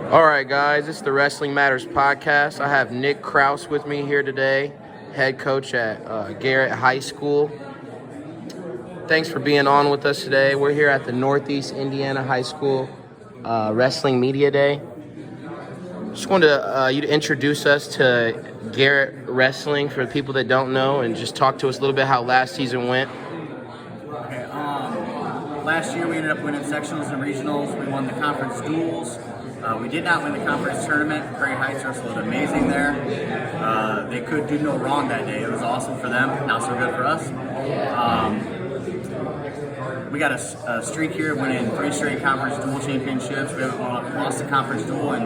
All right, guys, it's the Wrestling Matters podcast. I have Nick Kraus with me here today, head coach at Garrett High School. Thanks for being on with us today. We're here at the Northeast Indiana High School Wrestling Media Day. Just wanted you to introduce us to Garrett Wrestling for the people that don't know, and just talk to us a little bit how last season went. Okay, last year we ended up winning sectionals and regionals. We won the conference duels. We did not win the conference tournament. Prairie Heights wrestled amazing there. They could do no wrong that day. It was awesome for them, not so good for us. We got a streak here of winning 3 straight conference duel championships. We haven't lost a conference duel in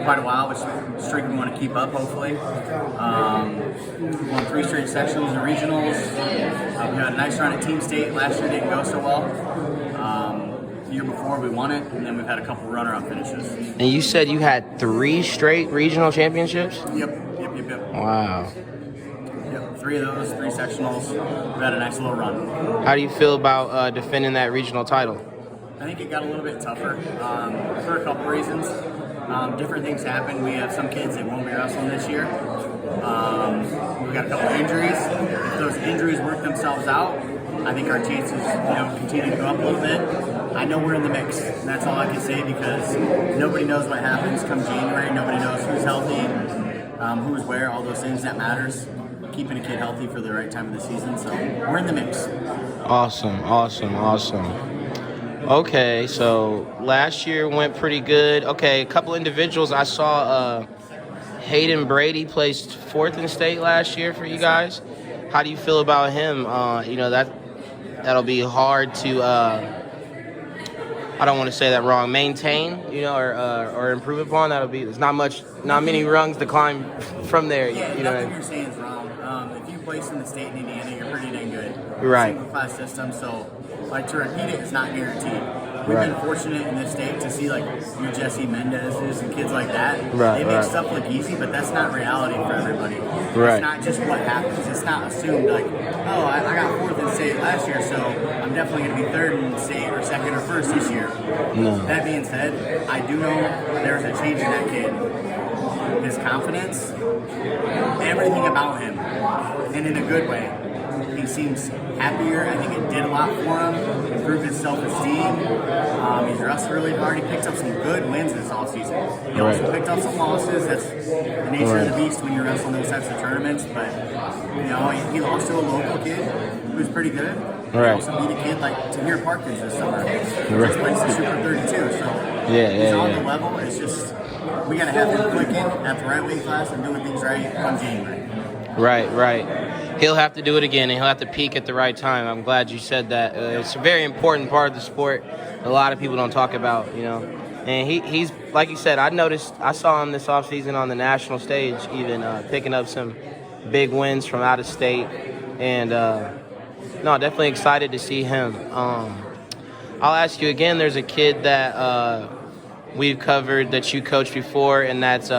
quite a while, which is a streak we want to keep up, hopefully. Won 3 straight sectionals and regionals. We had a nice run at Team State. Last year didn't go so well. The year before we won it, and then we've had a couple runner-up finishes. And you said you had 3 straight regional championships? Yep. Wow. Yep, 3 of those, 3 sectionals. We've had a nice little run. How do you feel about defending that regional title? I think it got a little bit tougher for a couple reasons. Different things happen. We have some kids that won't be wrestling this year. We've got a couple injuries. If those injuries work themselves out, I think our chances, continue to go up a little bit. I know we're in the mix, and that's all I can say, because nobody knows what happens come January. Nobody knows who's healthy, who's where, all those things that matters. Keeping a kid healthy for the right time of the season, so we're in the mix. Awesome. Okay, so last year went pretty good. Okay, a couple individuals. I saw Hayden Brady placed 4th in state last year for you guys. How do you feel about him? That'll be hard to, I don't want to say that wrong, maintain, or improve upon. There's not many rungs to climb from there. Yeah, nothing you're saying is wrong. If you place in the state in Indiana, you're pretty dang good. Right. Single class system, so to repeat it is not guaranteed. We've been fortunate in this state to see your Jesse Mendez's and kids like that. They make stuff look easy, but that's not reality for everybody. Right. It's not just what happens. It's not assumed I got 4th in state last year, so I'm definitely going to be 3rd in state or 2nd or 1st this year. No. That being said, I do know there's a change in that kid. His confidence, everything about him, and in a good way. He seems happier. I think it did a lot for him. Improved his self-esteem. He's wrestled really hard. He picked up some good wins this offseason. He also picked up some losses. That's the nature of the beast when you're wrestling those types of tournaments. But he lost to a local kid who's pretty good. He also beat a kid like Tahir Parkins this summer. He just placed the Super 32. So he's on the level. It's just we got to have him clicking at the right weight class and doing things right come January. Right. He'll have to do it again, and he'll have to peak at the right time. I'm glad you said that. It's a very important part of the sport. A lot of people don't talk about, And he's, like you said, I saw him this offseason on the national stage, even picking up some big wins from out of state. And, definitely excited to see him. I'll ask you again, there's a kid that we've covered that you coached before, and that's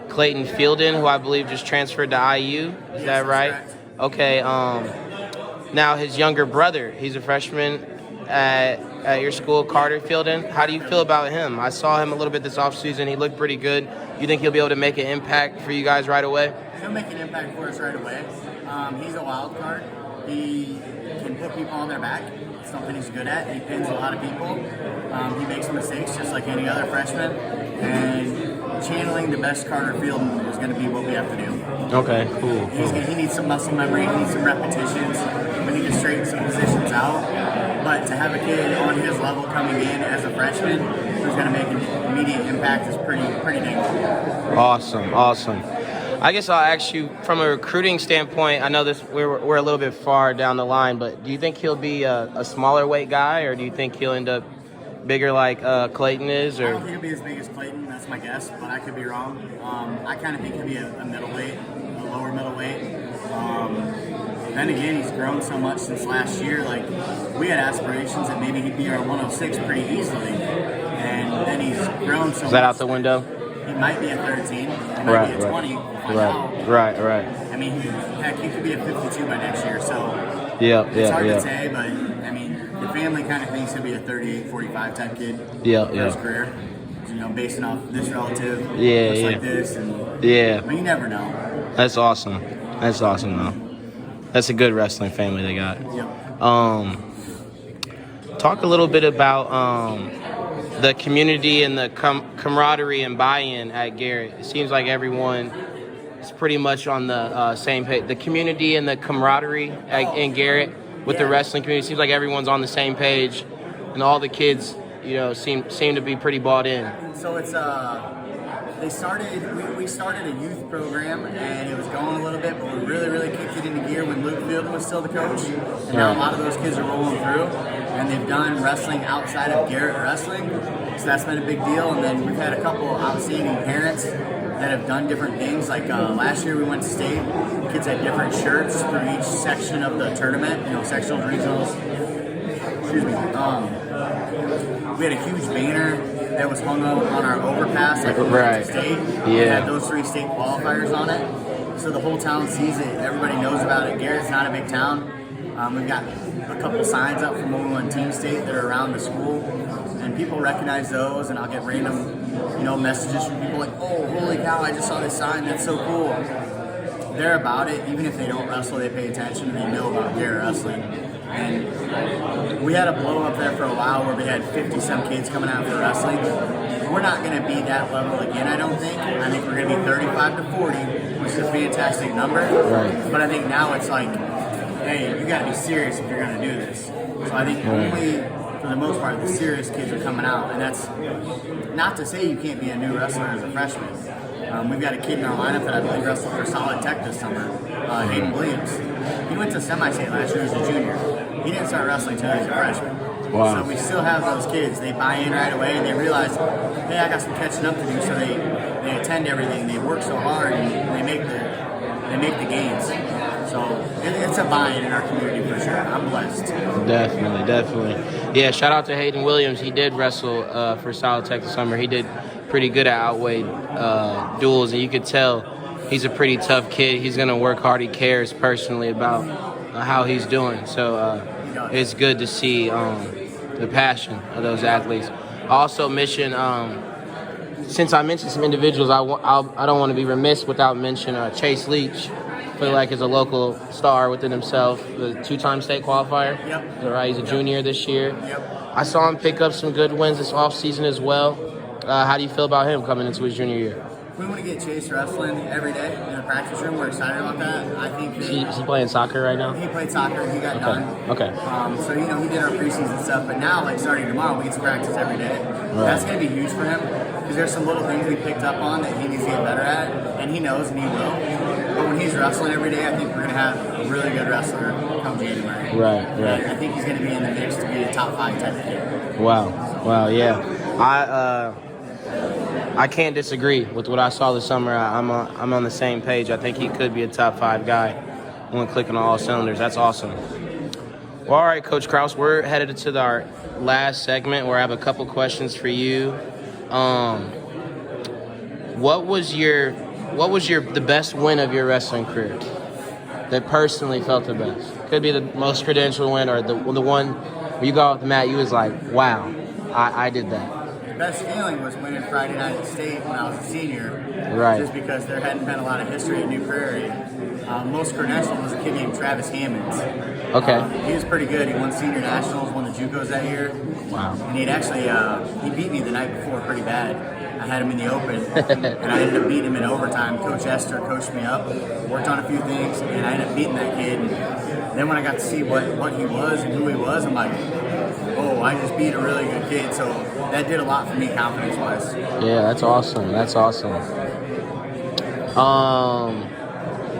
Clayton Fielden, who I believe just transferred to IU. Is that right? Correct. Okay. Now his younger brother, he's a freshman at your school, Carter Fielden. How do you feel about him? I saw him a little bit this offseason. He looked pretty good. You think he'll be able to make an impact for you guys right away? He'll make an impact for us right away. He's a wild card. He can put people on their back. It's something he's good at. He pins a lot of people. He makes mistakes just like any other freshman. And channeling the best Carter Fielden is going to be what we have to do. Okay, cool. He needs some muscle memory. He needs some repetitions. We need to straighten some positions out. But to have a kid on his level coming in as a freshman who's going to make an immediate impact is pretty dang cool. Awesome. I guess I'll ask you from a recruiting standpoint. I know we're a little bit far down the line, but do you think he'll be a smaller weight guy, or do you think he'll end up bigger like Clayton is? Or I don't think he'll be as big as Clayton. That's my guess, but I could be wrong. I kind of think he'll be a middleweight, a lower middleweight. Then again, he's grown so much since last year. We had aspirations that maybe he'd be our 106 pretty easily, and then he's grown so much. Is that out the window? He might be a 13. He might be a 20. Right. I mean, heck, he could be a 52 by next year. So it's hard to say, but I mean, the family kind of thinks he'll be a 38, 45 type kid. For his career. basing off this relative, Yeah, looks yeah. like this, and Yeah. but you never know. That's awesome. That's awesome, though. That's a good wrestling family they got. Yep. Talk a little bit about the community and the camaraderie and buy-in at Garrett. It seems like everyone is pretty much on the same page. The community and the camaraderie in Garrett with the wrestling community, seems like everyone's on the same page, and all the kids, seem to be pretty bought in. So it's we started a youth program, and it was going a little bit, but we really kicked it into gear when Luke Field was still the coach. And now a lot of those kids are rolling through, and they've done wrestling outside of Garrett wrestling, so that's been a big deal. And then we've had a couple outstanding parents that have done different things. Like last year we went to state, kids had different shirts for each section of the tournament, sectionals, regionals. Excuse me. We had a huge banner that was hung up on our overpass, like we went to state. We had those 3 state qualifiers on it, so the whole town sees it. Everybody knows about it. Garrett's not a big town. We've got a couple signs up from when we won team state that are around the school, and people recognize those. And I'll get random, messages from people like, "Oh, holy cow! I just saw this sign. That's so cool." They're about it. Even if they don't wrestle, they pay attention and they know about Garrett wrestling. And we had a blow up there for a while where we had 50-some kids coming out for wrestling. We're not going to be that level again, I don't think. I think we're going to be 35 to 40, which is a fantastic number. Right. But I think now it's like, hey, you got to be serious if you're going to do this. So I think only, for the most part, the serious kids are coming out. And that's not to say you can't be a new wrestler as a freshman. We've got a kid in our lineup that I believe wrestled for Solid Tech this summer, Hayden Williams. He went to semi-state last year as a junior. He didn't start wrestling until he was a freshman. Wow. So we still have those kids. They buy in right away and they realize, hey, I got some catching up to do. So they attend everything. They work so hard and they make the gains. So it's a buy-in in our community for sure. I'm blessed. Definitely. Yeah, shout out to Hayden Williams. He did wrestle for Solid Tech this summer. He did pretty good at outweighed duels, and you could tell he's a pretty tough kid. He's going to work hard. He cares personally about how he's doing. So it's good to see the passion of those athletes. Also, mention, since I mentioned some individuals, I don't want to be remiss without mentioning Chase Leach. I feel like is a local star within himself, the 2-time state qualifier. Yep. Right, he's a junior this year. Yep. I saw him pick up some good wins this offseason as well. How do you feel about him coming into his junior year? We want to get Chase wrestling every day in the practice room. We're excited about that. I think Is he playing soccer right now? He played soccer. He got done. Okay. So he did our preseason stuff, but now starting tomorrow, we get to practice every day. Right. That's going to be huge for him because there's some little things we picked up on that he needs to get better at, and he knows and he will. But when he's wrestling every day, I think we're going to have a really good wrestler come January. Right. I think he's going to be in the mix to be a top 5 type of kid. Wow. Yeah. I can't disagree with what I saw this summer. I'm on the same page. I think he could be a top 5 guy when clicking on all cylinders. That's awesome. Well, all right, Coach Kraus, we're headed to our last segment where I have a couple questions for you. What was the best win of your wrestling career that personally felt the best? Could be the most credential win or the one where you got off the mat, you was like, wow, I did that. The best feeling was winning Friday night at state when I was a senior. Right. Just because there hadn't been a lot of history at New Prairie. Most credentialed was a kid named Travis Hammonds. Okay. He was pretty good. He won senior nationals, won the JUCOs that year. Wow. And he'd actually, he beat me the night before pretty bad. I had him in the open, and I ended up beating him in overtime. Coach Esther coached me up, worked on a few things, and I ended up beating that kid. And then when I got to see what he was and who he was, I'm like, oh, I just beat a really good kid. So that did a lot for me confidence-wise. Yeah, that's awesome.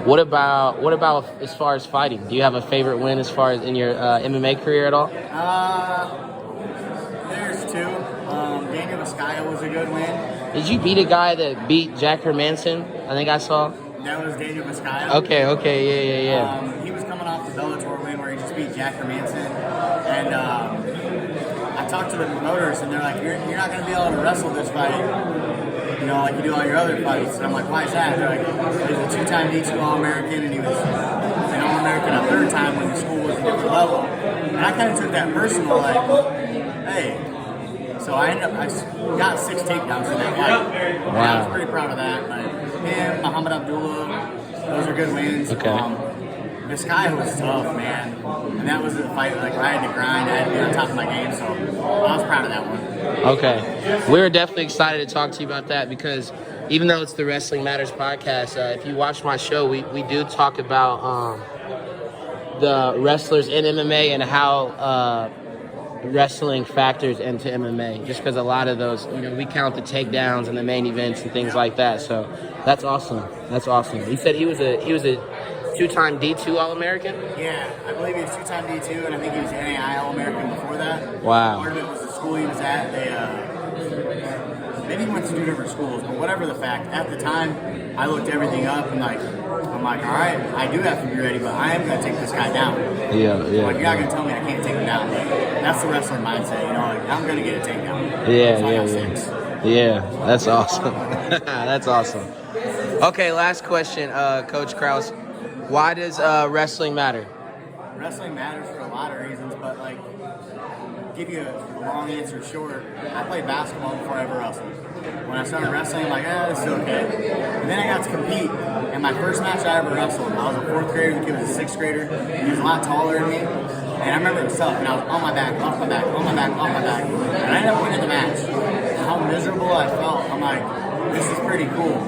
What about as far as fighting? Do you have a favorite win as far as in your MMA career at all? There's 2. Daniel Vizcaya was a good win. Did you beat a guy that beat Jack Hermanson? I think I saw. That was Daniel Vizcaya. Okay, yeah. He was coming off the Bellator win where he just beat Jack Hermanson. And I talked to the promoters, and they're like, you're not going to be able to wrestle this fight, like you do all your other fights. And I'm like, why is that? They're like, he was a 2-time D2 All-American, and he was an All-American a 3rd time when the school was a different level. And I kind of took that personal, like, hey. So So I got 6 takedowns in that fight. And I was pretty proud of that. Like him, Muhammad Abdullah, those are good wins. Okay. This guy was tough, man. And that was a fight, like, I had to grind, I had to be on top of my game, so I was proud of that one. Okay. We're definitely excited to talk to you about that because even though it's the Wrestling Matters podcast, if you watch my show, we do talk about the wrestlers in MMA and how wrestling factors into MMA, just because a lot of those, we count the takedowns and the main events and things like that. So that's awesome. That's awesome. He said he was a 2-time D2 All-American? Yeah, I believe he was 2-time D2, and I think he was NAI All-American before that. Wow. Part of it was the school he was at. Maybe he went to 2 different schools, but whatever the fact, at the time, I looked everything up, and I'm like, all right, I do have to be ready, but I am going to take this guy down. Yeah. Like, you're not going to tell me I can't take him down. Like, that's the wrestling mindset, like, I'm going to get a takedown. Yeah, that's awesome. That's awesome. Okay, last question, Coach Kraus. Why does wrestling matter? Wrestling matters for a lot of reasons, but like, give you a long answer short. I played basketball before I ever wrestled. When I started wrestling, I'm like, this is okay. And then I got to compete. And my first match I ever wrestled, I was a 4th grader, the kid was a 6th grader. He was a lot taller than me. And I remember it was tough, and I was on my back, off my back, on my back, off my back. And I ended up winning the match. How miserable I felt. I'm like, this is pretty cool.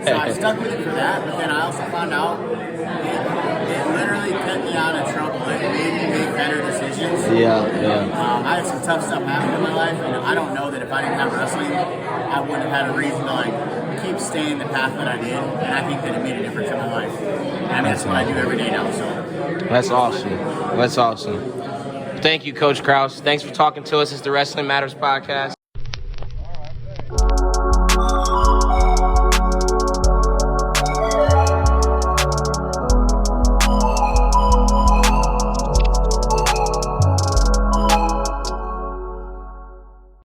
So I stuck with it for that, but then I also found out it literally kept me out of trouble. It made me make better decisions. I had some tough stuff happen in my life, and I don't know that if I didn't have wrestling, I wouldn't have had a reason to keep staying the path that I did. And I think that it made a difference in my life. And that's what I do every day now. So that's awesome. That's awesome. Thank you, Coach Kraus. Thanks for talking to us. It's the Wrestling Matters podcast.